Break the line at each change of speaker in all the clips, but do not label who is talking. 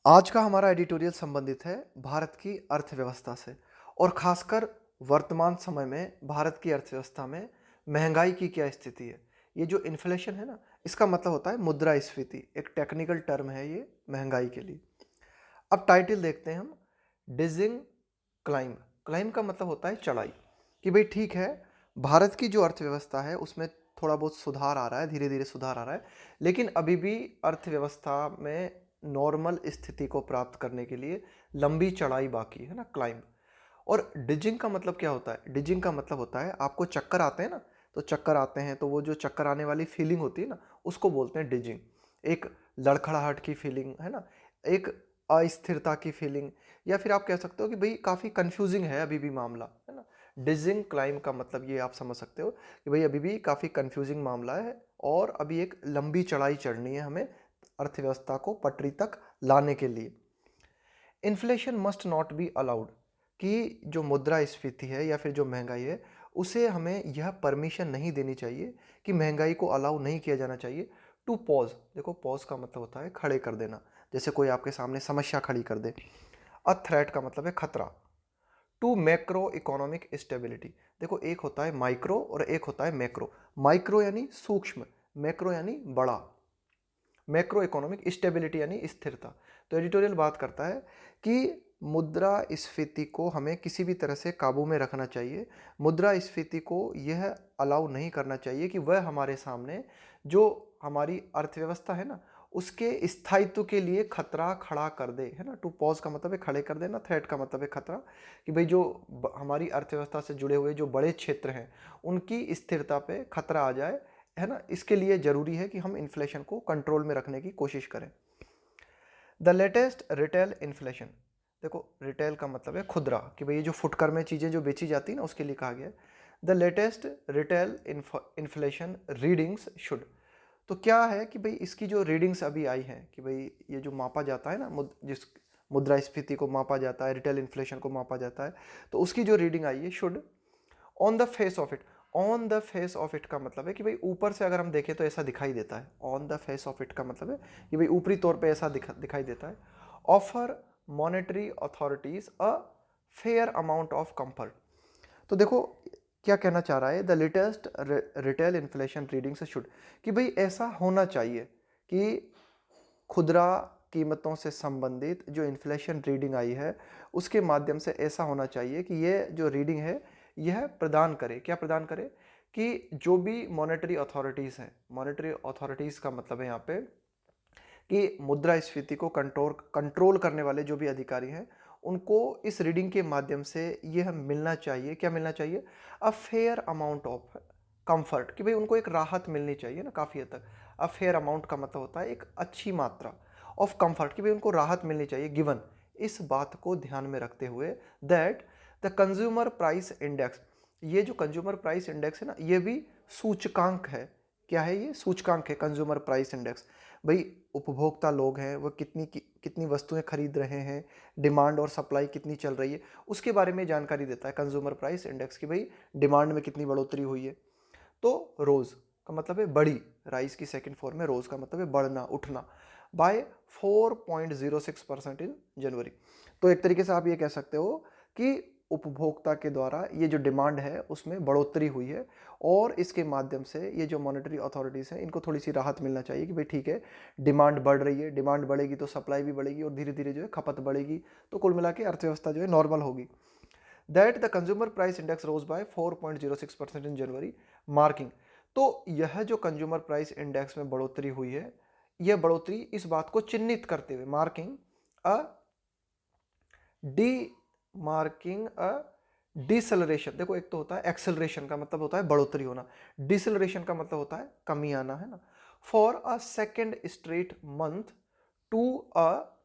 आज का हमारा एडिटोरियल संबंधित है भारत की अर्थव्यवस्था से और खासकर वर्तमान समय में भारत की अर्थव्यवस्था में महंगाई की क्या स्थिति है। ये जो इन्फ्लेशन है ना, इसका मतलब होता है मुद्रास्फीति। एक टेक्निकल टर्म है ये महंगाई के लिए। अब टाइटल देखते हैं हम, डिजिंग क्लाइंब। क्लाइंब का मतलब होता है चढ़ाई, कि भाई ठीक है, भारत की जो अर्थव्यवस्था है उसमें थोड़ा बहुत सुधार आ रहा है, धीरे धीरे सुधार आ रहा है, लेकिन अभी भी अर्थव्यवस्था में नॉर्मल स्थिति को प्राप्त करने के लिए लंबी चढ़ाई बाकी है ना, क्लाइंब। और डिजिंग का मतलब क्या होता है? डिजिंग का मतलब होता है आपको चक्कर आते हैं ना, तो चक्कर आते हैं तो वो जो चक्कर आने वाली फीलिंग होती है ना, उसको बोलते हैं डिजिंग। एक लड़खड़ाहट की फीलिंग है ना, एक अस्थिरता की फीलिंग, या फिर आप कह सकते हो कि भाई काफ़ी कंफ्यूजिंग है अभी भी मामला, है ना। डिजिंग क्लाइम का मतलब ये आप समझ सकते हो कि भाई अभी भी काफ़ी कंफ्यूजिंग मामला है और अभी एक लंबी चढ़ाई चढ़नी है हमें अर्थव्यवस्था को पटरी तक लाने के लिए। Inflation must not be allowed, कि जो मुद्रास्फीति है या फिर जो महंगाई है उसे हमें यह परमिशन नहीं देनी चाहिए, कि महंगाई को अलाउ नहीं किया जाना चाहिए। टू पॉज, देखो पॉज का मतलब होता है खड़े कर देना, जैसे कोई आपके सामने समस्या खड़ी कर दे। अ थ्रेट का मतलब है खतरा। टू मैक्रो इकोनॉमिक स्टेबिलिटी, देखो एक होता है माइक्रो और एक होता है मैक्रो। माइक्रो यानी सूक्ष्म, मैक्रो यानी बड़ा। मैक्रो इकोनॉमिक स्टेबिलिटी यानी स्थिरता। तो एडिटोरियल बात करता है कि मुद्रास्फीति को हमें किसी भी तरह से काबू में रखना चाहिए। मुद्रास्फीति को यह अलाउ नहीं करना चाहिए कि वह हमारे सामने जो हमारी अर्थव्यवस्था है ना, उसके स्थायित्व के लिए खतरा खड़ा कर दे, है ना। टू पॉज का मतलब है खड़े कर देना, थ्रेट का मतलब है खतरा, कि भाई जो हमारी अर्थव्यवस्था से जुड़े हुए जो बड़े क्षेत्र हैं उनकी स्थिरता पे खतरा आ जाए, है ना। इसके लिए जरूरी है कि हम इन्फ्लेशन को कंट्रोल में रखने की कोशिश करें। द लेटेस्ट रिटेल इन्फ्लेशन, देखो रिटेल का मतलब है खुदरा, कि भाई ये जो फुटकर में चीज़ें जो बेची जाती है ना उसके लिए कहा गया है। The latest retail inflation readings should, तो क्या है कि भाई इसकी जो रीडिंग्स अभी आई हैं, कि भाई ये जो मापा जाता है ना, जिस मुद्रास्फीति को मापा जाता है, रिटेल इन्फ्लेशन को मापा जाता है, तो उसकी जो रीडिंग आई है should on the face of it. On the face of it का मतलब है कि भाई ऊपर से अगर हम देखें तो ऐसा दिखाई देता है। On the face of it का मतलब है कि भाई ऊपरी तौर पे ऐसा दिखाई देता है। Offer monetary authorities a fair amount of comfort, तो देखो क्या कहना चाह रहा है, the latest retail inflation reading से शुड, कि भाई ऐसा होना चाहिए कि खुदरा कीमतों से संबंधित जो इन्फ्लेशन रीडिंग आई है उसके माध्यम से ऐसा होना चाहिए कि ये जो रीडिंग है यह प्रदान करे, क्या प्रदान करे, कि जो भी मॉनेटरी अथॉरिटीज़ हैं, मॉनेटरी अथॉरिटीज़ का मतलब है यहाँ पे कि मुद्रास्फीति को कंट्रोल करने वाले जो भी अधिकारी हैं उनको इस रीडिंग के माध्यम से यह मिलना चाहिए, क्या मिलना चाहिए, a fair amount of comfort, कि भाई उनको एक राहत मिलनी चाहिए ना काफ़ी हद तक। अ फेयर अमाउंट का मतलब होता है एक अच्छी मात्रा ऑफ कंफर्ट, कि भाई उनको राहत मिलनी चाहिए, गिवन इस बात को ध्यान में रखते हुए that the consumer price index, ये जो कंज्यूमर प्राइस इंडेक्स है ना ये भी सूचकांक है। क्या है ये? सूचकांक है कंज्यूमर प्राइस इंडेक्स। भाई उपभोक्ता लोग हैं वो कितनी वस्तुएं खरीद रहे हैं, डिमांड और सप्लाई कितनी चल रही है, उसके बारे में जानकारी देता है कंज्यूमर प्राइस इंडेक्स की। भाई डिमांड में कितनी बढ़ोतरी हुई है, तो रोज का मतलब है बड़ी, राइज की सेकंड फॉर्म में रोज का मतलब है बढ़ना, उठना, बाय 4.06% इन जनवरी। तो एक तरीके से आप ये कह सकते हो कि उपभोक्ता के द्वारा ये जो डिमांड है उसमें बढ़ोतरी हुई है और इसके माध्यम से ये जो मॉनेटरी अथॉरिटीज़ हैं इनको थोड़ी सी राहत मिलना चाहिए कि भाई ठीक है, डिमांड बढ़ रही है, डिमांड बढ़ेगी तो सप्लाई भी बढ़ेगी और धीरे धीरे जो है खपत बढ़ेगी, तो कुल मिला के अर्थव्यवस्था जो है नॉर्मल होगी। That the consumer price index rose by 4.06% in January, marking, तो यह जो कंज्यूमर प्राइस इंडेक्स में बढ़ोतरी हुई है यह बढ़ोतरी इस बात को चिन्हित करते हुए, मार्किंग अ डी मार्किंग अ डिसलरेशन, देखो एक तो होता है एक्सेलरेशन का मतलब होता है बढ़ोतरी होना, डिसलरेशन का मतलब होता है कमी आना, है ना। For a second straight month to a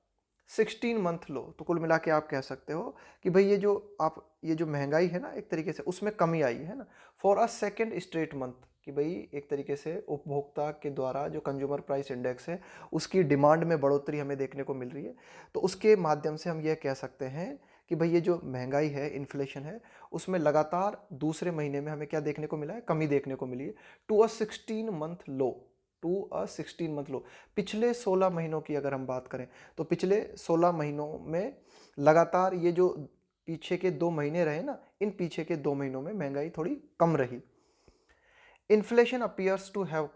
16 month low, तो कुल मिला के आप कह सकते हो कि भाई ये जो महंगाई है ना एक तरीके से उसमें कमी आई है ना। For a second straight month, कि भाई एक तरीके से उपभोक्ता के द्वारा जो कंज्यूमर प्राइस इंडेक्स है उसकी डिमांड में बढ़ोतरी हमें देखने को मिल रही है, तो उसके माध्यम से हम यह कह सकते हैं कि भाई ये जो महंगाई है, इन्फ्लेशन है, उसमें लगातार दूसरे महीने में हमें क्या देखने को मिला है, कमी देखने को मिली है, to a 16 month low. To a 16 month low. पिछले 16 महीनों की अगर हम बात करें तो पिछले 16 महीनों में लगातार ये जो पीछे के 2 महीने रहे ना, इन पीछे के 2 महीनों में महंगाई थोड़ी कम रही। Inflation appears to have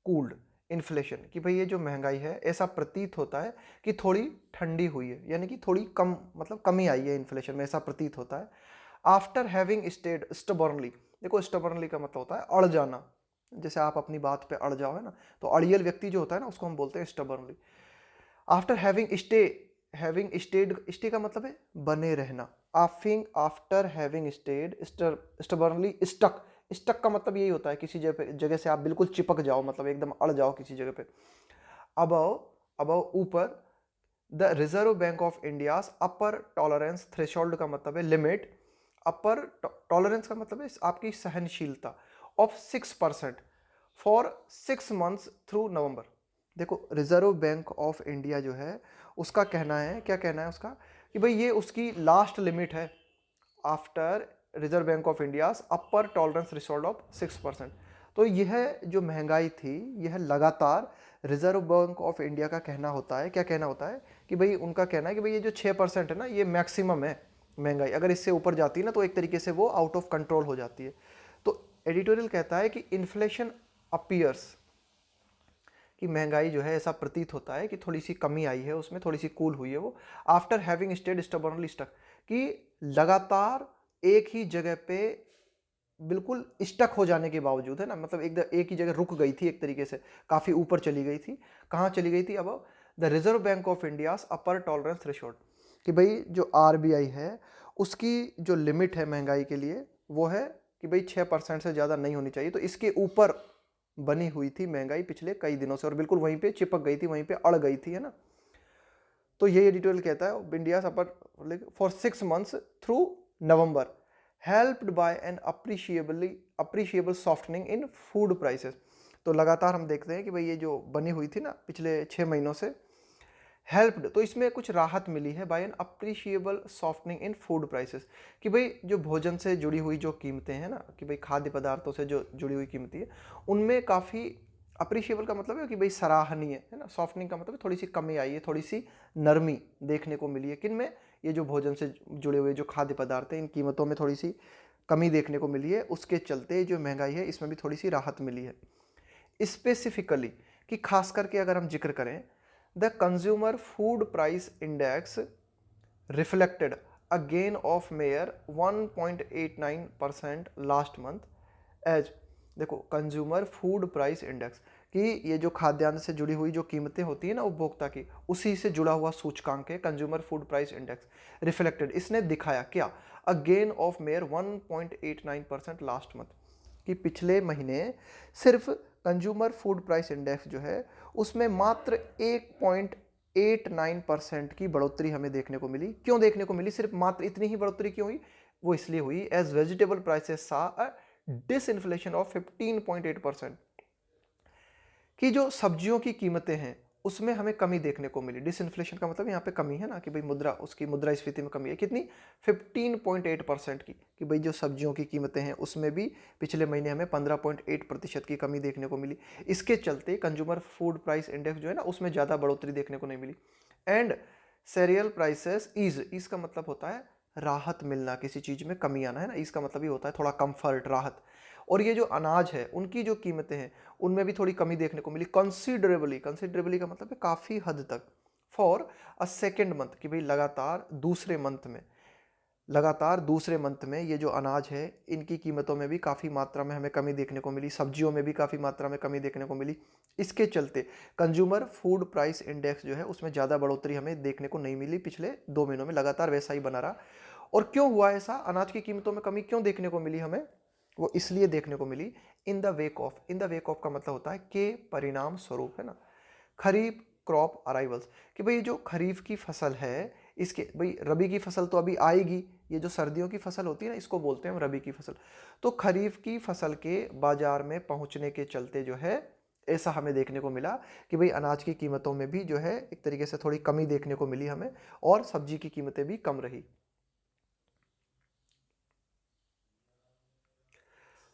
cooled. Inflation कि भाई ये जो महंगाई है ऐसा प्रतीत होता है कि थोड़ी ठंडी हुई है, यानी कि थोड़ी कम, मतलब कमी आई है इन्फ्लेशन में, ऐसा प्रतीत होता है। आफ्टर हैविंग स्टेड स्टबर्नली, देखो स्टबर्नली का मतलब होता है अड़ जाना, जैसे आप अपनी बात पे अड़ जाओ है ना, तो अड़ियल व्यक्ति जो होता है ना उसको हम बोलते हैं stubbornly. After having stayed, stay का मतलब है बने रहना। After having stayed stubbornly stuck, stuck का मतलब यही होता है किसी जगह से आप बिल्कुल चिपक जाओ, मतलब एकदम अड़ जाओ किसी जगह पे। अबव, अबव ऊपर, the reserve bank of India upper tolerance threshold का मतलब है लिमिट, अपर टॉलरेंस का मतलब है आपकी सहनशीलता, ऑफ 6% फॉर 6 मंथ्स थ्रू नवंबर। देखो रिजर्व बैंक ऑफ इंडिया जो है उसका कहना है, क्या कहना है उसका, कि भाई ये उसकी लास्ट लिमिट है after reserve bank of India upper tolerance threshold of 6%। तो यह जो महंगाई थी यह लगातार रिजर्व बैंक ऑफ इंडिया का कहना होता है, क्या कहना होता है कि भाई उनका कहना है कि भाई ये जो 6% है ना ये मैक्सिमम है महंगाई, अगर इससे ऊपर जाती है ना तो एक तरीके से वो आउट ऑफ कंट्रोल हो जाती है। तो एडिटोरियल कहता है कि इन्फ्लेशन अपीयर्स, कि महंगाई जो है ऐसा प्रतीत होता है कि थोड़ी सी कमी आई है उसमें, थोड़ी सी कूल हुई है वो। After having stayed stubbornly stuck, कि लगातार एक ही जगह पे बिल्कुल स्टक हो जाने के बावजूद है ना, मतलब एक ही जगह रुक गई थी, एक तरीके से काफी ऊपर चली गई थी। कहाँ चली गई थी? अब the reserve bank of India upper tolerance threshold, कि भाई जो आरबीआई है उसकी जो लिमिट है महंगाई के लिए वो है कि भाई 6% से ज़्यादा नहीं होनी चाहिए, तो इसके ऊपर बनी हुई थी महंगाई पिछले कई दिनों से और बिल्कुल वहीं पे चिपक गई थी, वहीं पे अड़ गई थी, है ना। तो ये एडिटोरियल कहता है India upper for 6 months through November helped by an appreciable softening in food prices. तो लगातार हम देखते हैं कि भाई ये जो बनी हुई थी ना पिछले 6 महीनों से, हेल्प्ड, तो इसमें कुछ राहत मिली है by an appreciable softening in food prices, कि भाई जो भोजन से जुड़ी हुई जो कीमतें हैं ना, कि भाई खाद्य पदार्थों से जो जुड़ी हुई कीमतें हैं उनमें काफ़ी, अप्रिशिएबल का मतलब है कि भाई सराहनीय है ना, सॉफ्टनिंग का मतलब है थोड़ी सी कमी आई है, थोड़ी सी नरमी देखने को मिली है। किन में? ये जो भोजन से जुड़े हुए जो खाद्य पदार्थ हैं इन कीमतों में थोड़ी सी कमी देखने को मिली है, उसके चलते जो महंगाई है इसमें भी थोड़ी सी राहत मिली है। स्पेसिफिकली, कि खास करके अगर हम जिक्र करें, the consumer food price index reflected a gain of mere 1.89% last month as, देखो कंज्यूमर फूड प्राइस इंडेक्स, कि ये जो खाद्यान्न से जुड़ी हुई जो कीमतें होती है ना उपभोक्ता की, उसी से जुड़ा हुआ सूचकांक है consumer food price index reflected, इसने दिखाया क्या? अ gain of mere 1.89% last month, कि पिछले महीने सिर्फ कंज्यूमर फूड प्राइस इंडेक्स जो है उसमें मात्र 1.89% की बढ़ोतरी हमें देखने को मिली। क्यों देखने को मिली? सिर्फ मात्र इतनी ही बढ़ोतरी क्यों हुई? वो इसलिए हुई एज वेजिटेबल प्राइसेस सा अ डिसइन्फ्लेशन ऑफ 15.8%, कि जो सब्जियों की कीमतें हैं उसमें हमें कमी देखने को मिली। डिसइन्फ्लेशन का मतलब यहाँ पे कमी है ना, कि भाई मुद्रा, उसकी मुद्रास्फीति में कमी है कितनी? 15.8% की, कि भाई जो सब्जियों की कीमतें हैं उसमें भी पिछले महीने हमें 15.8% की कमी देखने को मिली। इसके चलते कंज्यूमर फूड प्राइस इंडेक्स जो है ना उसमें ज़्यादा बढ़ोतरी देखने को नहीं मिली। एंड सेरियल प्राइसेस ईज का मतलब होता है राहत मिलना, किसी चीज़ में कमी आना, है ना। इसका मतलब ये होता है थोड़ा कंफर्ट, राहत। और ये जो अनाज है उनकी जो कीमतें हैं उनमें भी थोड़ी कमी देखने को मिली कंसिडरेबली। कंसिडरेबली का मतलब है काफ़ी हद तक। फॉर अ सेकेंड मंथ, कि भाई लगातार दूसरे मंथ में ये जो अनाज है इनकी कीमतों में भी काफ़ी मात्रा में हमें कमी देखने को मिली, सब्जियों में भी काफ़ी मात्रा में कमी देखने को मिली। इसके चलते कंज्यूमर फूड प्राइस इंडेक्स जो है उसमें ज़्यादा बढ़ोतरी हमें देखने को नहीं मिली पिछले 2 महीनों में, लगातार वैसा ही बना रहा। और क्यों हुआ ऐसा? अनाज की कीमतों में कमी क्यों देखने को मिली हमें? वो इसलिए देखने को मिली in the wake of, in the wake of का मतलब होता है के परिणाम स्वरूप, है ना, खरीफ क्रॉप अराइवल्स, कि भाई जो खरीफ की फसल है इसके, भाई रबी की फसल तो अभी आएगी, ये जो सर्दियों की फसल होती है ना इसको बोलते हैं हम रबी की फसल। तो खरीफ की फसल के बाजार में पहुंचने के चलते जो है ऐसा हमें देखने को मिला कि भाई अनाज की कीमतों में भी जो है एक तरीके से थोड़ी कमी देखने को मिली हमें, और सब्जी की कीमतें भी कम रही।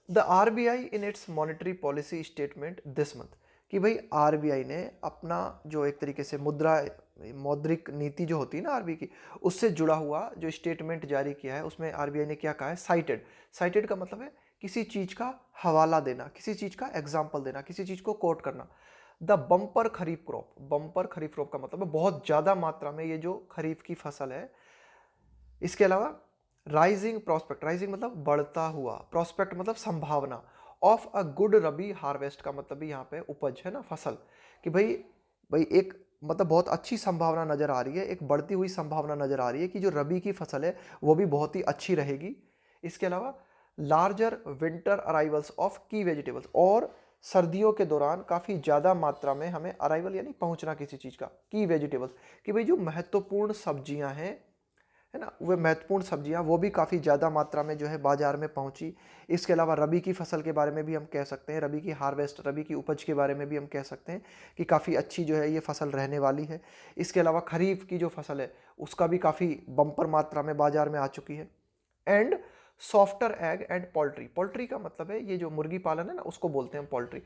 The RBI in its monetary policy statement this month, कि भाई आरबीआई ने अपना जो एक तरीके से मौद्रिक नीति जो होती है ना आरबीआई की, उससे जुड़ा हुआ जो स्टेटमेंट जारी किया है उसमें आरबीआई ने क्या कहा है, साइटेड। साइटेड का मतलब है किसी चीज का हवाला देना, किसी चीज का एग्जाम्पल देना, किसी चीज को कोट करना। The bumper kharif crop, bumper kharif crop का मतलब है बहुत ज्यादा मात्रा में ये जो खरीफ की फसल है। इसके अलावा राइजिंग प्रॉस्पेक्ट, राइजिंग मतलब बढ़ता हुआ, प्रॉस्पेक्ट मतलब संभावना, of a good rabi harvest का मतलब भी यहाँ पे उपज है ना, फसल। कि भाई भाई एक मतलब बहुत अच्छी संभावना नजर आ रही है, एक बढ़ती हुई संभावना नजर आ रही है कि जो रबी की फसल है वो भी बहुत ही अच्छी रहेगी। इसके अलावा लार्जर विंटर अराइवल्स ऑफ की वेजिटेबल्स, और सर्दियों के दौरान काफ़ी ज़्यादा मात्रा में हमें अराइवल यानी पहुंचना किसी चीज़ का, की वेजिटेबल्स, कि भाई जो महत्वपूर्ण सब्जियां हैं है ना, वे महत्वपूर्ण सब्जियां वो भी काफ़ी ज़्यादा मात्रा में जो है बाजार में पहुंची। इसके अलावा रबी की फसल के बारे में भी हम कह सकते हैं, रबी की हार्वेस्ट, रबी की उपज के बारे में भी हम कह सकते हैं कि काफ़ी अच्छी जो है ये फसल रहने वाली है। इसके अलावा खरीफ की जो फसल है उसका भी काफ़ी बम्पर मात्रा में बाजार में आ चुकी है। And softer egg and poultry, poultry का मतलब है ये जो मुर्गी पालन है ना उसको बोलते हैं पोल्ट्री।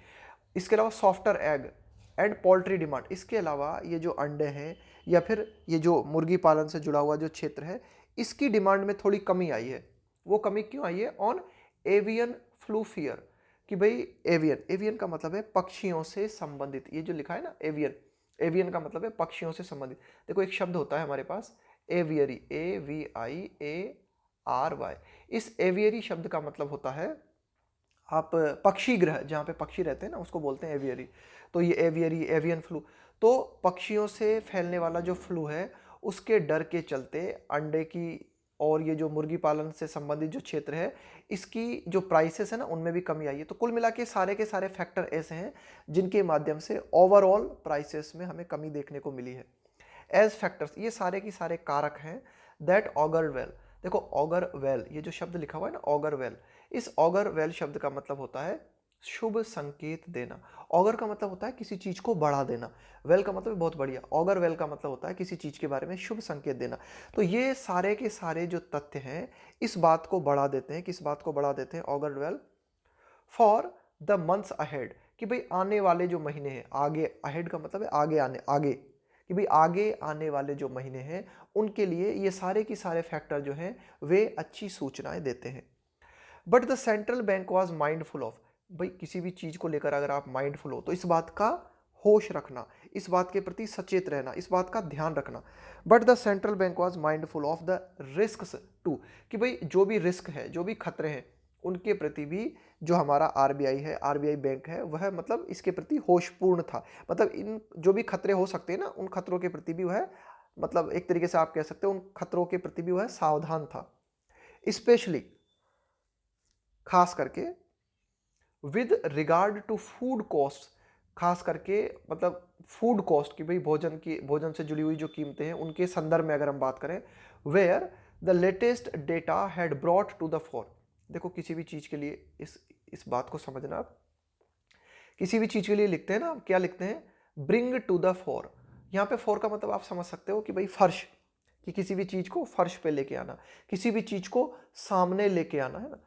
इसके अलावा softer egg and poultry demand, इसके अलावा ये जो अंडे हैं या फिर ये जो मुर्गी पालन से जुड़ा हुआ जो क्षेत्र है इसकी डिमांड में थोड़ी कमी आई है। वो कमी क्यों आई है, ऑन एवियन फ्लू फियर, कि भाई एवियन, एवियन का मतलब है पक्षियों से संबंधित, ये जो लिखा है ना एवियन, एवियन का मतलब है पक्षियों से संबंधित। देखो एक शब्द होता है हमारे पास एवियरी, AVIARY, इस एवियरी शब्द का मतलब होता है आप पक्षी ग्रह, जहाँ पे पक्षी रहते हैं ना उसको बोलते हैं एवियरी। तो ये एवियरी, एवियन फ्लू, तो पक्षियों से फैलने वाला जो फ्लू है उसके डर के चलते अंडे की और ये जो मुर्गी पालन से संबंधित जो क्षेत्र है इसकी जो प्राइसेस है ना उनमें भी कमी आई है। तो कुल मिला के सारे फैक्टर ऐसे हैं जिनके माध्यम से ओवरऑल प्राइसेस में हमें कमी देखने को मिली है। एज फैक्टर्स, ये सारे की सारे कारक हैं दैट ऑगर वेल। देखो ऑगर वेल, ये जो शब्द लिखा हुआ है ना ऑगर वेल, इस ऑगर वेल शब्द का मतलब होता है शुभ संकेत देना। ऑगर का मतलब होता है किसी चीज को बढ़ा देना, वेल का मतलब बहुत बढ़िया, ऑगर वेल का मतलब होता है किसी चीज के बारे में शुभ संकेत देना। तो ये सारे के सारे जो तथ्य हैं इस बात को बढ़ा देते हैं, किस बात को बढ़ा देते हैं, auger well for the months ahead, कि भाई आने वाले जो महीने हैं, आगे, अहेड का मतलब है आगे आने, आगे, कि भाई आगे आने वाले जो महीने हैं उनके लिए ये सारे की सारे फैक्टर जो हैं वे अच्छी सूचनाएं देते हैं। But the central bank was mindful of, भाई किसी भी चीज को लेकर अगर आप माइंडफुल हो तो इस बात का होश रखना, इस बात के प्रति सचेत रहना, इस बात का ध्यान रखना। But the central bank was mindful of the risk to, कि भाई जो भी रिस्क है, जो भी खतरे हैं उनके प्रति भी जो हमारा आरबीआई है, आरबीआई बैंक है, वह मतलब इसके प्रति होशपूर्ण था। मतलब इन जो भी खतरे हो सकते हैं ना उन खतरों के प्रति भी वह मतलब एक तरीके से आप कह सकते हो उन खतरों के प्रति भी वह सावधान था। स्पेशली, खास करके with regard to food cost, खास करके मतलब फूड कॉस्ट की, भाई भोजन से जुड़ी हुई जो कीमतें हैं उनके संदर्भ में अगर हम बात करें, where the latest data had brought to the fore. देखो किसी भी चीज के लिए इस बात को समझना आप, किसी भी चीज के लिए लिखते हैं ना, आप क्या लिखते हैं, ब्रिंग टू द फोर। यहाँ पे फोर का मतलब आप समझ सकते हो कि भाई फर्श, कि किसी भी चीज को फर्श पे लेके आना, किसी भी चीज को सामने लेके आना, है ना।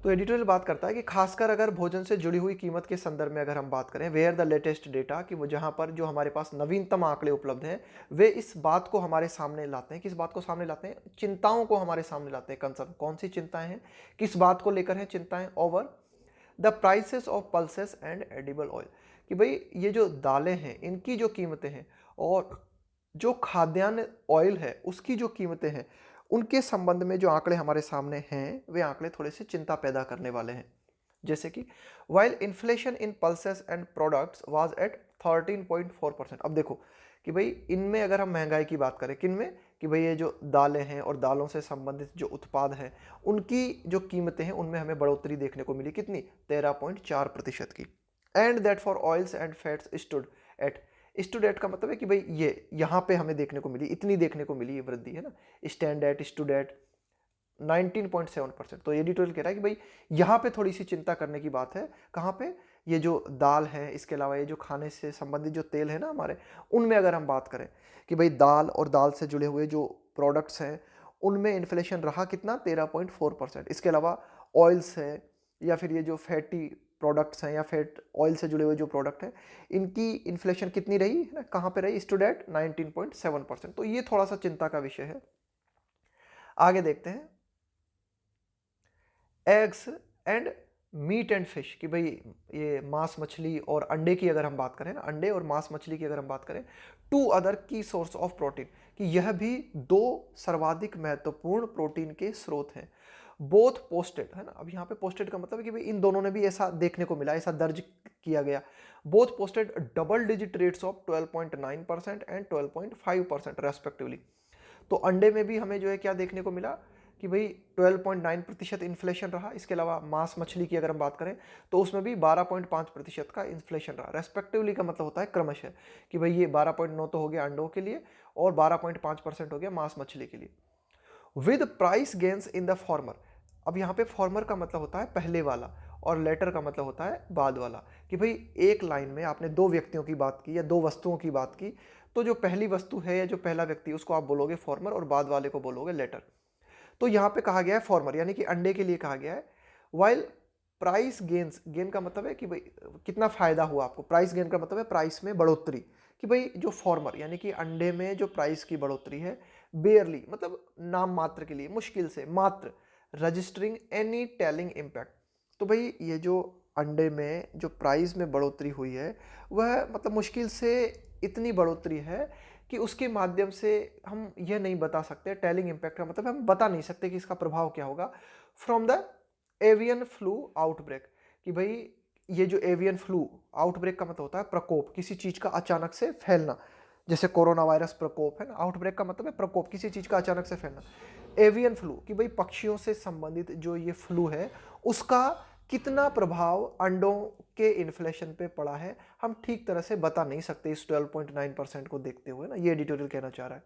तो एडिटोरियल बात करता है कि खासकर अगर भोजन से जुड़ी हुई कीमत के संदर्भ में अगर हम बात करें, वेयर द लेटेस्ट डेटा, कि वो जहां पर जो हमारे पास नवीनतम आंकड़े उपलब्ध हैं वे इस बात को हमारे सामने लाते हैं, किस बात को सामने लाते हैं, चिंताओं को हमारे सामने लाते हैं। कंसर्न, कौन सी चिंताएं हैं, किस बात को लेकर है चिंताएं, over the prices of pulses and edible oil, कि भाई ये जो दालें हैं इनकी जो कीमतें हैं और जो खाद्यान्न ऑयल है उसकी जो कीमतें हैं उनके संबंध में जो आंकड़े हमारे सामने हैं वे आंकड़े थोड़े से चिंता पैदा करने वाले हैं। जैसे कि while inflation in pulses and products was at 13.4%। अब देखो कि भाई इनमें अगर हम महंगाई की बात करें, किन में, कि भाई ये जो दालें हैं और दालों से संबंधित जो उत्पाद हैं उनकी जो कीमतें हैं उनमें हमें बढ़ोतरी देखने को मिली, कितनी, 13.4% की। And that for oils and fats stood at का मतलब है कि भाई ये यहाँ पे हमें देखने को मिली, इतनी देखने को मिली ये वृद्धि, है ना, स्टूड एट 19.7%। तो एडिटोरियल कह रहा है कि भाई यहाँ पे थोड़ी सी चिंता करने की बात है, कहाँ पे, ये जो दाल है, इसके अलावा ये जो खाने से संबंधित जो तेल है ना हमारे, उनमें अगर हम बात करें कि भाई दाल और दाल से जुड़े हुए जो प्रोडक्ट्स हैं उनमें इन्फ्लेशन रहा कितना, 13.4%। इसके अलावा ऑयल्स है या फिर ये जो फैटी प्रोडक्ट्स हैं या फैट ऑयल से जुड़े हुए जो प्रोडक्ट हैं, इनकी इन्फ्लेशन कितनी रही है ना, कहाँ पे रही, स्टूड एट 19.7%। तो ये थोड़ा सा चिंता का विषय है। आगे देखते हैं eggs and meat and fish, कि भाई ये मांस मछली और अंडे की अगर हम बात करें ना, अंडे और मांस मछली की अगर हम बात करें, टू अदर की सोर्स ऑफ प्रोटीन, कि यह भी दो सर्वाधिक महत्वपूर्ण प्रोटीन के स्रोत हैं। बोथ पोस्टेड है ना, अब यहाँ पे पोस्टेड का मतलब है कि भाई इन दोनों ने भी ऐसा देखने को मिला, ऐसा दर्ज किया गया। Both posted double digit rates of 12.9% and 12.5% respectively. तो अंडे में भी हमें जो है क्या देखने को मिला कि भाई 12.9% इन्फ्लेशन रहा। इसके अलावा मांस मछली की अगर हम बात करें तो उसमें भी 12.5% का इन्फ्लेशन रहा। रेस्पेक्टिवली का मतलब होता है क्रमशः, कि भाई ये 12.9 तो हो गया अंडों के लिए और 12.5% हो गया मांस मछली के लिए। With price gains in the former, अब यहाँ पे फॉर्मर का मतलब होता है पहले वाला और लेटर का मतलब होता है बाद वाला, कि भाई एक लाइन में आपने दो व्यक्तियों की बात की या दो वस्तुओं की बात की, तो जो पहली वस्तु है या जो पहला व्यक्ति उसको आप बोलोगे फॉर्मर और बाद वाले को बोलोगे लेटर। तो यहाँ पे कहा गया है फॉर्मर यानी कि अंडे के लिए कहा गया है। वाइल प्राइस गेन्स, गेन का मतलब है कि भाई कितना फायदा हुआ आपको, प्राइस गेन का मतलब है प्राइस में बढ़ोतरी, कि भाई जो फॉर्मर यानी कि अंडे में जो प्राइस की बढ़ोतरी है, बेयरली मतलब नाम मात्र के लिए, मुश्किल से मात्र, रजिस्टरिंग एनी टेलिंग इम्पैक्ट। तो भाई ये जो अंडे में जो प्राइस में बढ़ोतरी हुई है वह मतलब मुश्किल से इतनी बढ़ोतरी है कि उसके माध्यम से हम यह नहीं बता सकते, टेलिंग इम्पैक्ट का मतलब हम बता नहीं सकते कि इसका प्रभाव क्या होगा, from the avian flu outbreak, कि भाई ये जो एवियन फ्लू आउटब्रेक का मतलब होता है प्रकोप, किसी चीज का अचानक से फैलना, जैसे कोरोना वायरस प्रकोप है ना, आउटब्रेक का मतलब है प्रकोप, किसी चीज का अचानक से फैलना। एवियन फ्लू, कि भाई पक्षियों से संबंधित जो ये फ्लू है उसका कितना प्रभाव अंडों के इन्फ्लेशन पे पड़ा है, हम ठीक तरह से बता नहीं सकते इस 12.9% को देखते हुए ना। ये एडिटोरियल कहना चाह रहा है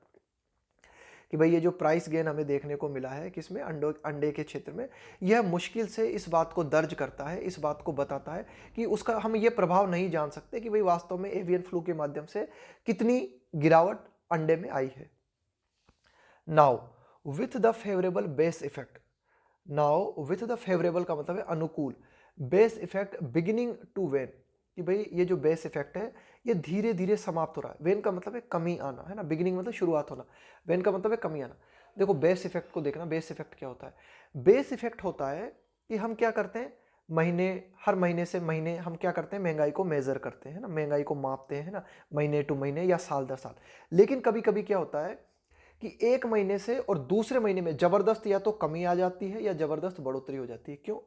कि भाई ये जो प्राइस गेन हमें देखने को मिला है किसमें, अंडे के क्षेत्र में, यह मुश्किल से इस बात को दर्ज करता है, इस बात को बताता है कि उसका हम ये प्रभाव नहीं जान सकते कि भाई वास्तव में एवियन फ्लू के माध्यम से कितनी गिरावट अंडे में आई है। Now with the favourable base effect, now with the favourable का मतलब है अनुकूल, base effect beginning to wane, कि भाई ये जो बेस इफेक्ट है ये धीरे धीरे समाप्त हो रहा है। वेन का मतलब है कमी आना है ना, बिगिनिंग मतलब शुरुआत होना, वेन का मतलब है कमी आना। देखो बेस इफेक्ट को देखना, बेस इफेक्ट क्या होता है। बेस इफेक्ट होता है कि हम क्या करते हैं, महीने, हर महीने से महीने हम क्या करते हैं, महंगाई को मेजर करते हैं ना, महंगाई को मापते हैं ना, महीने टू महीने या साल दर साल। लेकिन कभी कभी क्या होता है कि एक महीने से और दूसरे महीने में जबरदस्त या तो कमी आ जाती है या जबरदस्त बढ़ोतरी हो जाती है। क्यों,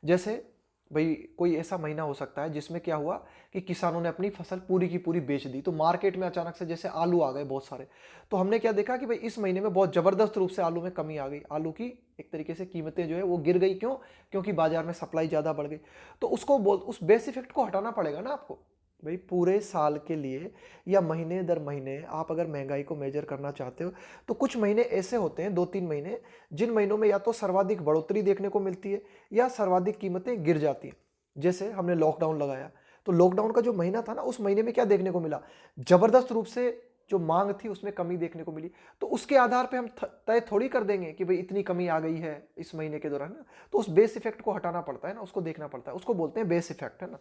जैसे भाई कोई ऐसा महीना हो सकता है जिसमें क्या हुआ कि किसानों ने अपनी फसल पूरी की पूरी बेच दी, तो मार्केट में अचानक से जैसे आलू आ गए बहुत सारे, तो हमने क्या देखा कि भाई इस महीने में बहुत जबरदस्त रूप से आलू में कमी आ गई, आलू की एक तरीके से कीमतें जो है वो गिर गई। क्यों, क्योंकि बाजार में सप्लाई ज्यादा बढ़ गई। तो उसको उस बेस इफेक्ट को हटाना पड़ेगा ना आपको। भाई पूरे साल के लिए या महीने दर महीने आप अगर महंगाई को मेजर करना चाहते हो तो कुछ महीने ऐसे होते हैं, 2-3 महीने, जिन महीनों में या तो सर्वाधिक बढ़ोतरी देखने को मिलती है या सर्वाधिक कीमतें गिर जाती हैं। जैसे हमने लॉकडाउन लगाया, तो लॉकडाउन का जो महीना था ना, उस महीने में क्या देखने को मिला, जबरदस्त रूप से जो मांग थी उसमें कमी देखने को मिली। तो उसके आधार पे हम तय थोड़ी कर देंगे कि भाई इतनी कमी आ गई है इस महीने के दौरान ना। तो उस बेस इफेक्ट को हटाना पड़ता है ना, उसको देखना पड़ता है, उसको बोलते हैं बेस इफेक्ट, है ना।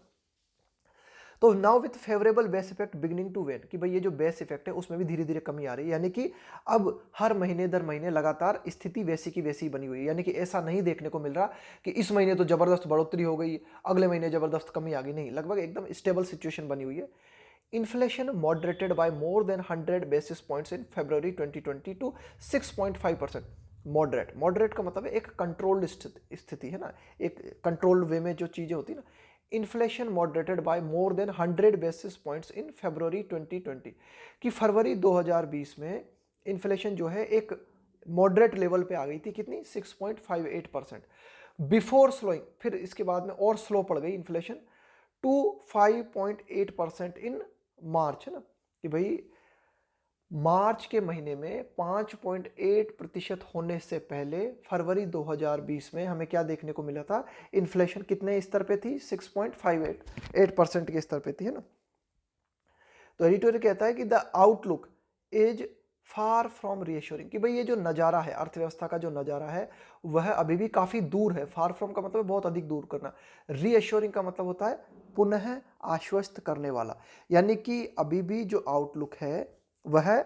तो now with favourable base effect beginning to wane, कि भाई ये जो बेस इफेक्ट है उसमें भी धीरे धीरे कमी आ रही है, यानी कि अब हर महीने दर महीने लगातार स्थिति वैसी की वैसी बनी हुई है। यानी कि ऐसा नहीं देखने को मिल रहा कि इस महीने तो जबरदस्त बढ़ोतरी हो गई, अगले महीने जबरदस्त कमी आ गई, नहीं, लगभग एकदम स्टेबल सिचुएशन बनी हुई है। Inflation moderated by more than 100 basis points in February 2020 to 6.5%। Moderate, moderate का मतलब है एक कंट्रोल्ड स्थिति है ना, एक कंट्रोल्ड वे में जो चीजें होती है ना। Inflation moderated by more than 100 basis points in February 2020, कि फरवरी 2020 में इन्फ्लेशन जो है एक मॉडरेट लेवल पे आ गई थी, कितनी, 6.58%। बिफोर स्लोइंग, फिर इसके बाद में और स्लो पड़ गई इन्फ्लेशन टू 5.8% इन मार्च, है ना, कि भाई मार्च के महीने में 5.8% होने से पहले फरवरी 2020 में हमें क्या देखने को मिला था, इन्फ्लेशन कितने स्तर पे थी, 6.58% के स्तर पे थी, है ना। तो एडिटोरियल कहता है कि the outlook is far from reassuring, कि भाई ये जो नज़ारा है, अर्थव्यवस्था का जो नज़ारा है वह अभी भी काफ़ी दूर है। फार फ्रॉम का मतलब बहुत अधिक दूर करना। रीअश्योरिंग का मतलब होता है पुनः आश्वस्त करने वाला, यानी कि अभी भी जो आउटलुक है वह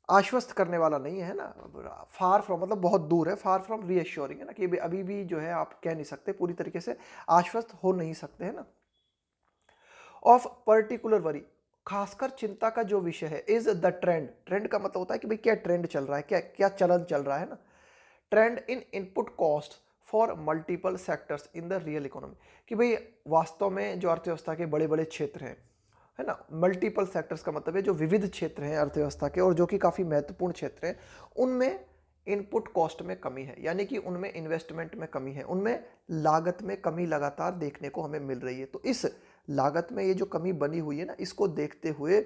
आश्वस्त करने वाला नहीं है ना। फार फ्रॉम मतलब बहुत दूर है, फार फ्रॉम रीअश्योरिंग है ना, कि अभी भी जो है आप कह नहीं सकते, पूरी तरीके से आश्वस्त हो नहीं सकते है ना। ऑफ पर्टिकुलर वरी, खासकर चिंता का जो विषय है, इज द ट्रेंड। ट्रेंड का मतलब होता है कि भाई क्या ट्रेंड चल रहा है, क्या क्या चलन चल रहा है ना। Trend in input cost for multiple sectors in the real economy, कि भाई वास्तव में जो अर्थव्यवस्था के बड़े बड़े क्षेत्र हैं, है ना, मल्टीपल सेक्टर्स का मतलब है जो विविध क्षेत्र हैं अर्थव्यवस्था के और जो कि काफ़ी महत्वपूर्ण क्षेत्र हैं, उनमें इनपुट कॉस्ट में कमी है, यानी कि उनमें इन्वेस्टमेंट में कमी है, उनमें लागत में कमी लगातार देखने को हमें मिल रही है। तो इस लागत में ये जो कमी बनी हुई है ना, इसको देखते हुए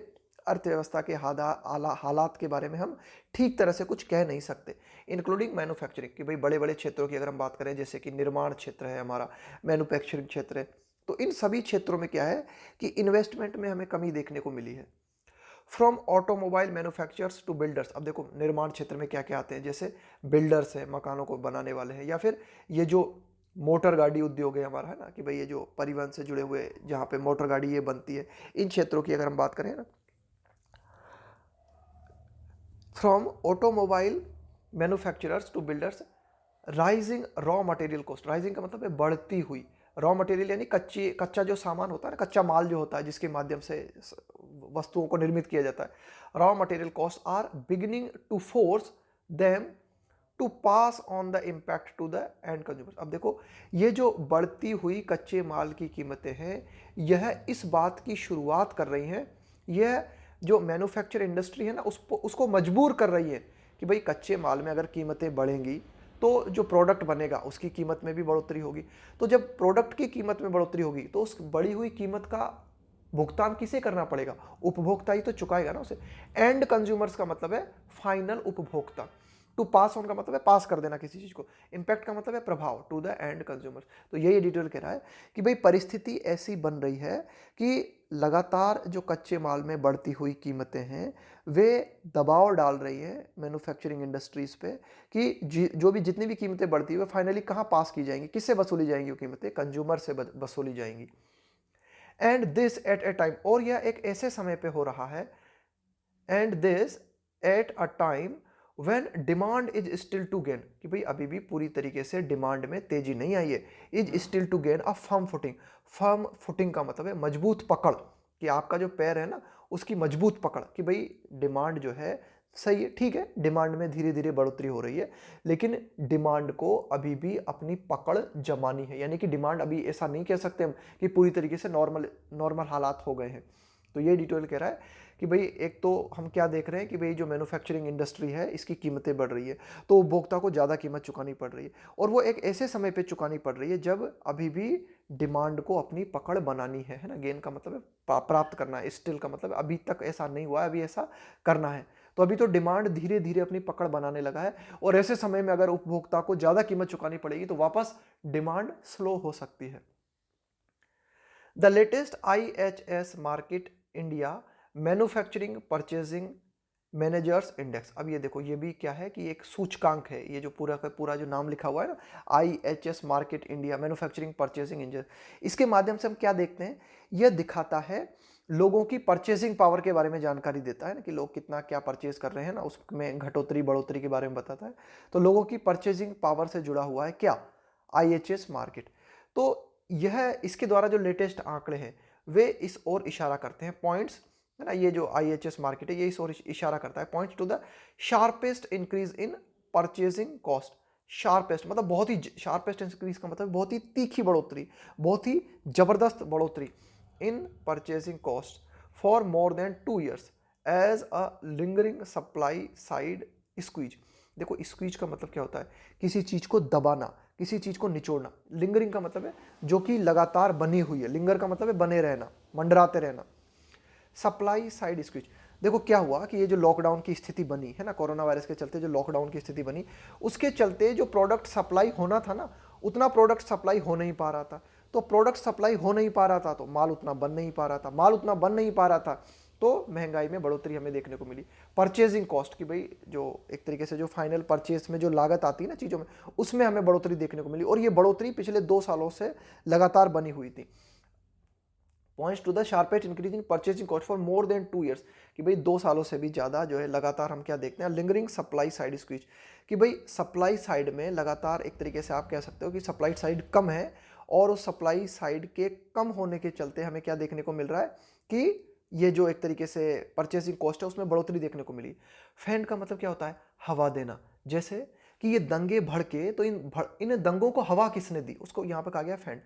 अर्थव्यवस्था के हालात के बारे में हम ठीक तरह से कुछ कह नहीं सकते, इंक्लूडिंग मैन्युफैक्चरिंग, कि भाई बड़े बड़े क्षेत्रों की अगर हम बात करें, जैसे कि निर्माण क्षेत्र है हमारा, मैन्युफैक्चरिंग क्षेत्र है, तो इन सभी क्षेत्रों में क्या है कि इन्वेस्टमेंट में हमें कमी देखने को मिली है। From automobile manufacturers to builders, अब देखो निर्माण क्षेत्र में क्या क्या आते हैं, जैसे बिल्डर्स है, मकानों को बनाने वाले हैं, या फिर ये जो मोटर गाड़ी उद्योग है हमारा, है ना, कि भाई ये जो परिवहन से जुड़े हुए जहाँ पे मोटर गाड़ी ये बनती है, इन क्षेत्रों की अगर हम बात करें ना, from automobile manufacturers to builders, rising raw material cost, rising का मतलब है बढ़ती हुई, रॉ मटेरियल यानी कच्चा जो सामान होता है ना, कच्चा माल जो होता है जिसके माध्यम से वस्तुओं को निर्मित किया जाता है, raw material cost are beginning to force them to pass on the impact to the end consumer. अब देखो ये जो बढ़ती हुई कच्चे माल की कीमतें हैं, यह इस बात की शुरुआत कर रही हैं, यह जो मैन्युफैक्चर इंडस्ट्री है ना उसको मजबूर कर रही है कि भाई कच्चे माल में अगर कीमतें बढ़ेंगी तो जो प्रोडक्ट बनेगा उसकी कीमत में भी बढ़ोतरी होगी। तो जब प्रोडक्ट की कीमत में बढ़ोतरी होगी तो उस बढ़ी हुई कीमत का भुगतान किसे करना पड़ेगा, उपभोक्ता ही तो चुकाएगा ना उसे। एंड कंज्यूमर्स का मतलब है फाइनल उपभोक्ता। टू पास ऑन का मतलब है पास कर देना किसी चीज को, इम्पैक्ट का मतलब है प्रभाव, टू द एंड कंज्यूमर्स। तो यही एडिटोरियल कह रहा है कि भाई परिस्थिति ऐसी बन रही है कि लगातार जो कच्चे माल में बढ़ती हुई कीमतें हैं वे दबाव डाल रही है मैन्युफैक्चरिंग इंडस्ट्रीज पे कि जो भी जितनी भी कीमतें बढ़ती है फाइनली कहाँ पास की जाएंगी, किससे वसूली जाएंगी वो कीमतें, कंज्यूमर से वसूली जाएंगी। And this at a time, और यह एक ऐसे समय पे हो रहा है, and this at a time when demand is still to gain, कि भाई अभी भी पूरी तरीके से डिमांड में तेजी नहीं आई है। Is still to gain a firm footing, firm footing का मतलब है मजबूत पकड़, कि आपका जो पैर है ना उसकी मजबूत पकड़, कि भाई डिमांड जो है सही है, ठीक है, डिमांड में धीरे धीरे बढ़ोतरी हो रही है, लेकिन डिमांड को अभी भी अपनी पकड़ जमानी है, यानी कि डिमांड अभी ऐसा नहीं कह सकते हम कि पूरी तरीके से नॉर्मल हालात हो गए हैं। तो ये डिटेल कह रहा है कि भाई एक तो हम क्या देख रहे हैं कि भाई जो मैन्युफैक्चरिंग इंडस्ट्री है इसकी कीमतें बढ़ रही है, तो उपभोक्ता को ज़्यादा कीमत चुकानी पड़ रही है, और वो एक ऐसे समय पे चुकानी पड़ रही है जब अभी भी डिमांड को अपनी पकड़ बनानी है ना। गेन का मतलब है प्राप्त करना है, स्टिल का मतलब अभी तक ऐसा नहीं हुआ है, अभी ऐसा करना है। तो अभी तो डिमांड धीरे धीरे अपनी पकड़ बनाने लगा है, और ऐसे समय में अगर उपभोक्ता को ज़्यादा कीमत चुकानी पड़ेगी तो वापस डिमांड स्लो हो सकती है। The latest IHS market India manufacturing purchasing managers index, अब ये देखो ये भी क्या है कि एक सूचकांक है, ये जो पूरा का पूरा जो नाम लिखा हुआ है ना IHS market India manufacturing purchasing index, इसके माध्यम से हम क्या देखते हैं, यह दिखाता है लोगों की परचेजिंग पावर के बारे में जानकारी देता है ना, कि लोग कितना क्या परचेज कर रहे हैं ना, उसमें घटोतरी बढ़ोतरी के बारे में बताता है। तो लोगों की परचेजिंग पावर से जुड़ा हुआ है क्या, IHS मार्केट। तो यह इसके द्वारा जो लेटेस्ट आंकड़े हैं वे इस ओर इशारा करते हैं, पॉइंट्स है ना, ये जो IHS मार्केट है ये इस ओर इशारा करता है, points to the sharpest increase in purchasing cost. Sharpest मतलब बहुत ही, शार्पेस्ट इंक्रीज का मतलब बहुत ही तीखी बढ़ोतरी, बहुत ही जबरदस्त बढ़ोतरी in purchasing cost for more than 2 years as a lingering supply side squeeze. देखो स्क्वीज का मतलब क्या होता है, किसी चीज को दबाना, किसी चीज को निचोड़ना। लिंगरिंग का मतलब है जो कि लगातार बनी हुई है, लिंगर का मतलब है बने रहना, मंडराते रहना। सप्लाई साइड स्क्वीज, देखो क्या हुआ कि ये जो लॉकडाउन की स्थिति बनी है ना, कोरोना वायरस के चलते जो लॉकडाउन की स्थिति बनी, उसके चलते जो प्रोडक्ट सप्लाई होना था ना उतना प्रोडक्ट सप्लाई हो नहीं पा रहा था। तो प्रोडक्ट सप्लाई हो नहीं पा रहा था तो माल उतना बन नहीं पा रहा था, माल उतना बन नहीं पा रहा था तो महंगाई में बढ़ोतरी हमें देखने को मिली। परचेजिंग कॉस्ट की भाई जो एक तरीके से जो फाइनल परचेज में जो लागत आती है ना चीज़ों में, उसमें हमें बढ़ोतरी देखने को मिली, और ये बढ़ोतरी पिछले 2 सालों से लगातार बनी हुई थी। Points to the sharpest increase in purchasing cost for more than 2 years, कि भाई 2 सालों से भी ज़्यादा जो है लगातार हम क्या देखते हैं, लिंगरिंग सप्लाई साइड स्क्वीज, कि भाई सप्लाई साइड में लगातार एक तरीके से आप कह सकते हो कि सप्लाई साइड कम है, और उस सप्लाई साइड के कम होने के चलते हमें क्या देखने को मिल रहा है कि ये जो एक तरीके से परचेसिंग कॉस्ट है उसमें बढ़ोतरी देखने को मिली। फैन का मतलब क्या होता है, हवा देना। जैसे कि ये दंगे भड़के तो इन दंगों को हवा किसने दी, उसको यहाँ पे कहा गया fan.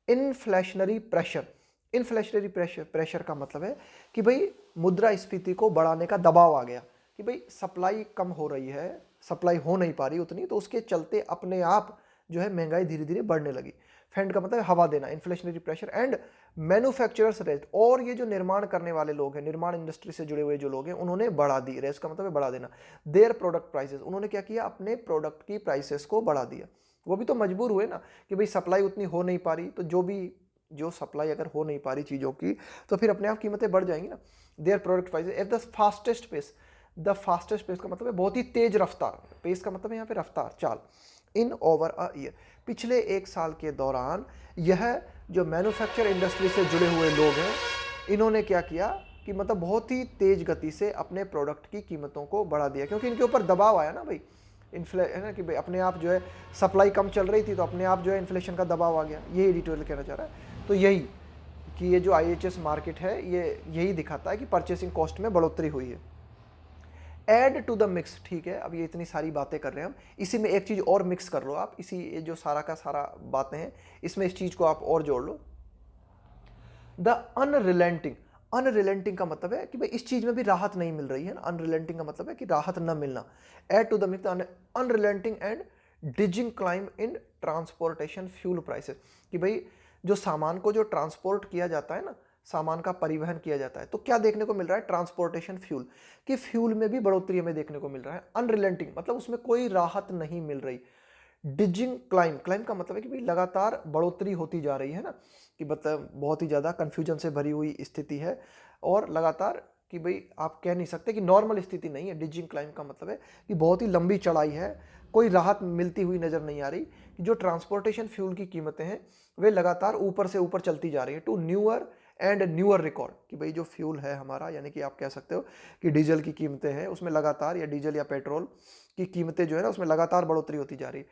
Inflationary pressure, inflationary pressure का मतलब है कि भाई मुद्रास्फीति को बढ़ाने का दबाव आ गया, कि भाई सप्लाई कम हो रही है, सप्लाई हो नहीं पा रही उतनी, तो उसके चलते अपने आप जो है महंगाई धीरे धीरे बढ़ने लगी। फैंड का मतलब हवा देना, inflationary pressure. And manufacturers rest, और ये जो निर्माण करने वाले लोग हैं, निर्माण इंडस्ट्री से जुड़े हुए जो लोग हैं, उन्होंने बढ़ा दी। रेस्ट का मतलब है बढ़ा देना। देयर प्रोडक्ट प्राइसेस, उन्होंने क्या किया, अपने प्रोडक्ट की प्राइसेस को बढ़ा दिया। वो भी तो मजबूर हुए ना कि भाई सप्लाई उतनी हो नहीं पा रही, तो जो सप्लाई अगर हो नहीं पा रही चीज़ों की, तो फिर अपने आप कीमतें बढ़ जाएंगी ना। Their product prices at the fastest pace, the fastest pace का मतलब है बहुत ही तेज रफ्तार, पेस का मतलब है यहाँ पे रफ्तार, चाल। इन ओवर अ ईयर, पिछले 1 साल के दौरान यह जो मैन्युफैक्चर इंडस्ट्री से जुड़े हुए लोग हैं, इन्होंने क्या किया कि मतलब बहुत ही तेज गति से अपने प्रोडक्ट की कीमतों को बढ़ा दिया, क्योंकि इनके ऊपर दबाव आया ना भाई, है ना, कि भाई अपने आप जो है सप्लाई कम चल रही थी, तो अपने आप जो है इन्फ्लेशन का दबाव आ गया। ये एडिटोरियल कहना चाह रहा है। तो यही कि ये जो IHS मार्केट है, ये यही दिखाता है कि परचेसिंग कॉस्ट में बढ़ोतरी हुई है। ऐड टू द मिक्स, ठीक है, अब ये इतनी सारी बातें कर रहे हैं हम, इसी में एक चीज़ और मिक्स कर लो आप, इसी ये जो सारा का सारा बातें हैं, इसमें इस चीज़ को आप और जोड़ लो। द अनरिलेंटिंग, अनरिलेंटिंग का मतलब है कि भाई इस चीज़ में भी राहत नहीं मिल रही है ना, अनरिलेंटिंग का मतलब है कि राहत न मिलना। Add to the mix unrelenting and dizzying climb in transportation fuel prices, कि भाई जो सामान को जो ट्रांसपोर्ट किया जाता है ना, सामान का परिवहन किया जाता है, तो क्या देखने को मिल रहा है, ट्रांसपोर्टेशन फ्यूल, कि फ्यूल में भी बढ़ोतरी हमें देखने को मिल रहा है। अनरिलेंटिंग मतलब उसमें कोई राहत नहीं मिल रही। डिजिंग क्लाइम, क्लाइम का मतलब है कि भाई लगातार बढ़ोतरी होती जा रही है ना, कि मतलब बहुत ही ज़्यादा कन्फ्यूजन से भरी हुई स्थिति है, और लगातार कि भाई आप कह नहीं सकते कि नॉर्मल स्थिति नहीं है। डिजिंग क्लाइम का मतलब है कि बहुत ही लंबी चढ़ाई है, कोई राहत मिलती हुई नज़र नहीं आ रही, कि जो ट्रांसपोर्टेशन फ्यूल की कीमतें हैं वे लगातार ऊपर से ऊपर चलती जा रही है, to newer and newer record, कि भाई जो फ्यूल है हमारा, यानी कि आप कह सकते हो कि डीजल की कीमतें हैं उसमें लगातार, या डीजल या पेट्रोल की कीमतें जो है ना उसमें लगातार बढ़ोतरी होती जा रही है,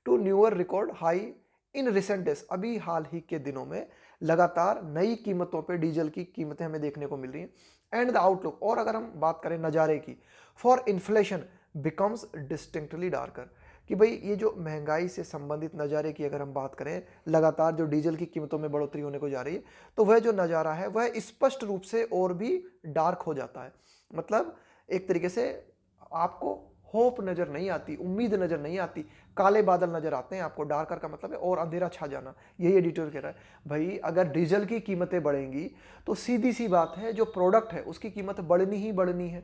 to newer record high in recent days, अभी हाल ही के दिनों में लगातार नई कीमतों पे डीजल की कीमतें हमें देखने को मिल रही हैं। एंड द आउटलुक, और अगर हम बात करें नज़ारे की, for inflation becomes distinctly darker, कि भाई ये जो महंगाई से संबंधित नज़ारे की अगर हम बात करें, लगातार जो डीजल की कीमतों में बढ़ोतरी होने को जा रही है, तो वह जो नज़ारा है वह स्पष्ट रूप से और भी डार्क हो जाता है। मतलब एक तरीके से आपको होप नज़र नहीं आती, उम्मीद नज़र नहीं आती, काले बादल नज़र आते हैं आपको। डार्कर का मतलब है और अंधेरा छा जाना, यही एडिटर कह रहा है। भाई अगर डीजल की कीमतें बढ़ेंगी तो सीधी सी बात है जो प्रोडक्ट है उसकी कीमत बढ़नी ही बढ़नी है।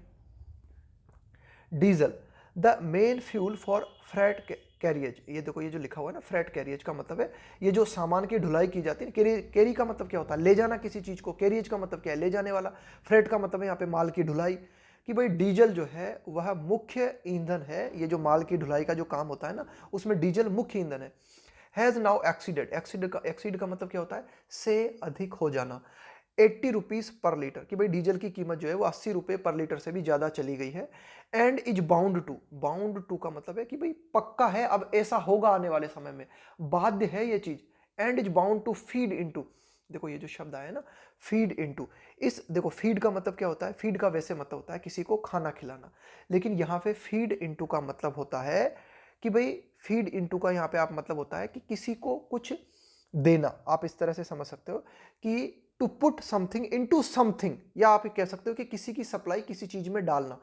Diesel the main fuel for freight carriage, ये देखो ये जो लिखा हुआ है ना, फ्रेट कैरियज का मतलब है ये जो सामान की ढुलाई की जाती है। कैरी का मतलब क्या होता है, ले जाना किसी चीज़ को। कैरियज का मतलब क्या है, ले जाने वाला। फ्रेट का मतलब है यहाँ पे माल की ढुलाई, कि भाई डीजल जो है वह मुख्य ईंधन है। ये जो माल की ढुलाई का जो काम होता है ना, उसमें डीजल मुख्य ईंधन है। हैज़ नाउ एक्सीड का मतलब क्या होता है, से अधिक हो जाना। 80 रुपीज़ पर लीटर, कि भाई डीजल की कीमत जो है वो 80 रुपये पर लीटर से भी ज़्यादा चली गई है। एंड इज बाउंड टू का मतलब है कि भाई पक्का है, अब ऐसा होगा आने वाले समय में, बाध्य है ये चीज़। And is bound to feed into, देखो ये जो शब्द आया ना, फीड इनटू, इस देखो फीड का मतलब क्या होता है, फीड का वैसे मतलब होता है किसी को खाना खिलाना, लेकिन यहाँ पे फीड इनटू का मतलब होता है कि भाई फीड इनटू का यहाँ पे आप मतलब होता है कि किसी को कुछ देना। आप इस तरह से समझ सकते हो कि to put something into something, या आप कह सकते हो कि किसी की सप्लाई किसी चीज में डालना।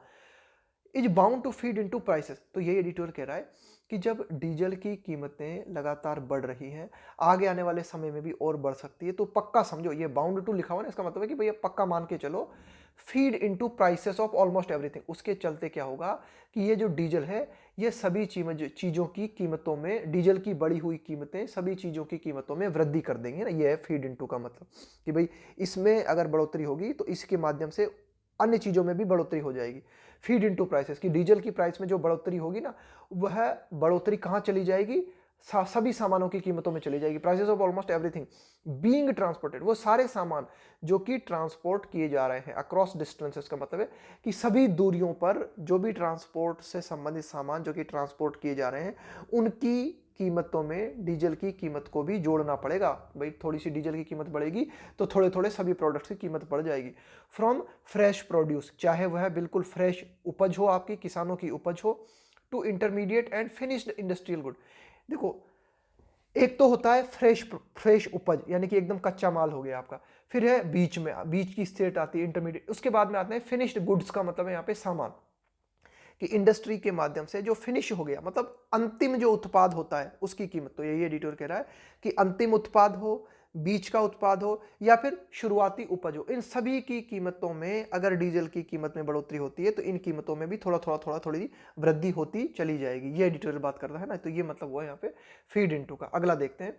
Is bound to feed into prices, तो ये एडिटोरियल कह रहा है कि जब डीजल की कीमतें लगातार बढ़ रही हैं, आगे आने वाले समय में भी और बढ़ सकती है, तो पक्का समझो, ये बाउंड टू लिखा हुआ है ना, इसका मतलब है कि भैया पक्का मान के चलो, feed into prices of almost everything. उसके चलते क्या होगा कि ये जो डीजल है ये सभी चीज़ों की कीमतों में, डीजल की बढ़ी हुई कीमतें सभी चीज़ों की कीमतों में वृद्धि कर देंगे ना। ये है फीड इनटू का मतलब कि भाई इसमें अगर बढ़ोतरी होगी तो इसके माध्यम से अन्य चीज़ों में भी बढ़ोतरी हो जाएगी। फीड इनटू प्राइसेस की डीजल की प्राइस में जो बढ़ोतरी होगी ना, वह बढ़ोतरी कहाँ चली जाएगी, सभी सामानों की कीमतों में चली जाएगी। Prices of almost everything being transported, वो सारे सामान जो कि ट्रांसपोर्ट किए जा रहे हैं अक्रॉस डिस्टेंसेस, का मतलब है कि सभी दूरियों पर जो भी ट्रांसपोर्ट से संबंधित सामान जो कि ट्रांसपोर्ट किए जा रहे हैं उनकी कीमतों में डीजल की कीमत को भी जोड़ना पड़ेगा। भाई थोड़ी सी डीजल की कीमत बढ़ेगी तो थोड़े थोड़े सभी प्रोडक्ट्स की कीमत बढ़ जाएगी। फ्रॉम फ्रेश प्रोड्यूस, चाहे वह बिल्कुल फ्रेश उपज हो, आपकी किसानों की उपज हो, to intermediate and finished industrial good. देखो एक तो होता है फ्रेश उपज यानी कि एकदम कच्चा माल हो गया आपका, फिर है बीच की स्टेट आती है इंटरमीडिएट, उसके बाद में आते हैं फिनिश्ड गुड्स, का मतलब है यहाँ पे सामान कि इंडस्ट्री के माध्यम से जो फिनिश हो गया, मतलब अंतिम जो उत्पाद होता है उसकी कीमत। तो यही एडिटर कह रहा है कि अंतिम उत्पाद हो, बीच का उत्पाद हो या फिर शुरुआती उपज हो, इन सभी की कीमतों में अगर डीजल की कीमत में बढ़ोतरी होती है तो इन कीमतों में भी थोड़ी वृद्धि होती चली जाएगी। ये एडिटोरियल बात कर रहा है ना, तो ये मतलब हुआ यहाँ पे फीड इनटू का। अगला देखते हैं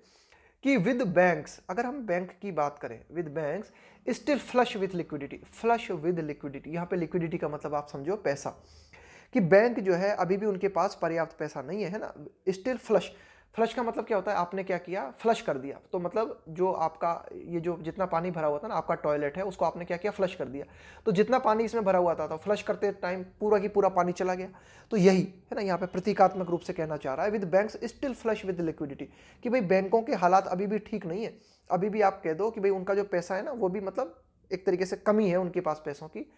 कि विद बैंक्स, अगर हम बैंक की बात करें, with banks still flush with liquidity. Flush with liquidity, यहाँ पे लिक्विडिटी का मतलब आप समझो पैसा, कि बैंक जो है अभी भी उनके पास पर्याप्त पैसा नहीं है ना। स्टिल फ्लश, फ्लश का मतलब क्या होता है, आपने क्या किया, फ्लश कर दिया। तो मतलब जो आपका ये जो जितना पानी भरा हुआ था ना, आपका टॉयलेट है, उसको आपने क्या किया, फ्लश कर दिया। तो जितना पानी इसमें भरा हुआ था तो फ्लश करते टाइम पूरा की पूरा पानी चला गया। तो यही है ना, यहाँ पे प्रतीकात्मक रूप से कहना चाह रहा है with banks still flush with liquidity, कि भाई बैंकों के हालात अभी भी ठीक नहीं है। अभी भी आप कह दो कि भाई उनका जो पैसा है ना वो भी मतलब एक तरीके से कमी है उनके पास पैसों की।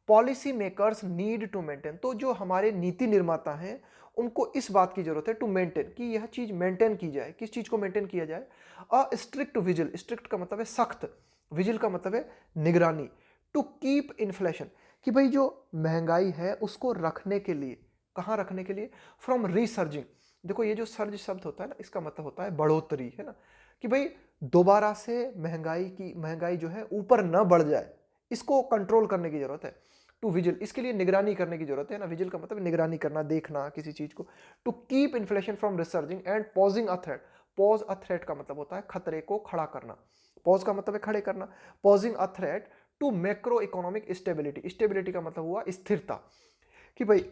Policy makers need to maintain, तो जो हमारे नीति निर्माता हैं उनको इस बात की जरूरत है टू मेंटेन, कि यह चीज मेंटेन की जाए। किस चीज को मेंटेन किया जाए, अ स्ट्रिक्ट विजिल, स्ट्रिक्ट का मतलब है सख्त, विजिल का मतलब है निगरानी, टू कीप इन्फ्लेशन, कि भाई जो महंगाई है उसको रखने के लिए, कहाँ रखने के लिए, फ्रॉम रिसर्जिंग। देखो ये जो सर्ज शब्द होता है ना, इसका मतलब होता है बढ़ोतरी, है ना, कि भाई दोबारा से महंगाई जो है ऊपर न बढ़ जाए, इसको कंट्रोल करने की जरूरत है। टू विजिल, इसके लिए निगरानी करने की जरूरत है ना। विजिल का मतलब निगरानी करना, देखना किसी चीज को। To keep inflation from resurging and posing a threat, pose a threat का मतलब होता है खतरे को खड़ा करना, पॉज का मतलब है खड़े करना, posing a threat to macro economic stability, stability का मतलब हुआ स्थिरता, कि भाई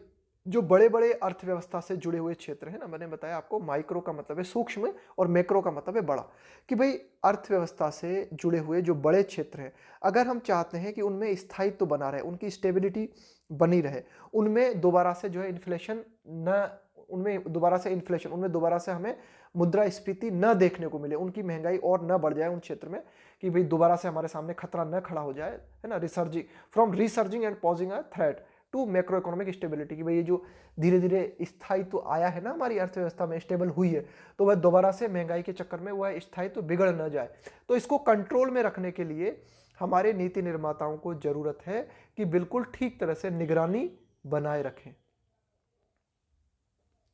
जो बड़े बड़े अर्थव्यवस्था से जुड़े हुए क्षेत्र हैं ना, मैंने बताया आपको माइक्रो का मतलब है सूक्ष्म और मैक्रो का मतलब है बड़ा, कि भाई अर्थव्यवस्था से जुड़े हुए जो बड़े क्षेत्र हैं, अगर हम चाहते हैं कि उनमें स्थायित्व तो बना रहे, उनकी स्टेबिलिटी बनी रहे, उनमें दोबारा से जो है इन्फ्लेशन न, उनमें दोबारा से हमें मुद्रास्फीति न देखने को मिले, उनकी महंगाई और न बढ़ जाए उन क्षेत्र में, कि भाई दोबारा से हमारे सामने खतरा न खड़ा हो जाए, है ना। Resurging, from resurging and posing a threat to macro economic stability, कि भाई ये जो धीरे धीरे स्थायित्व आया है ना हमारी अर्थव्यवस्था में, स्टेबल हुई है, तो वह दोबारा से महंगाई के चक्कर में वह स्थायित्व बिगड़ न जाए। तो इसको कंट्रोल में रखने के लिए हमारे नीति निर्माताओं को जरूरत है कि बिल्कुल ठीक तरह से निगरानी बनाए रखें।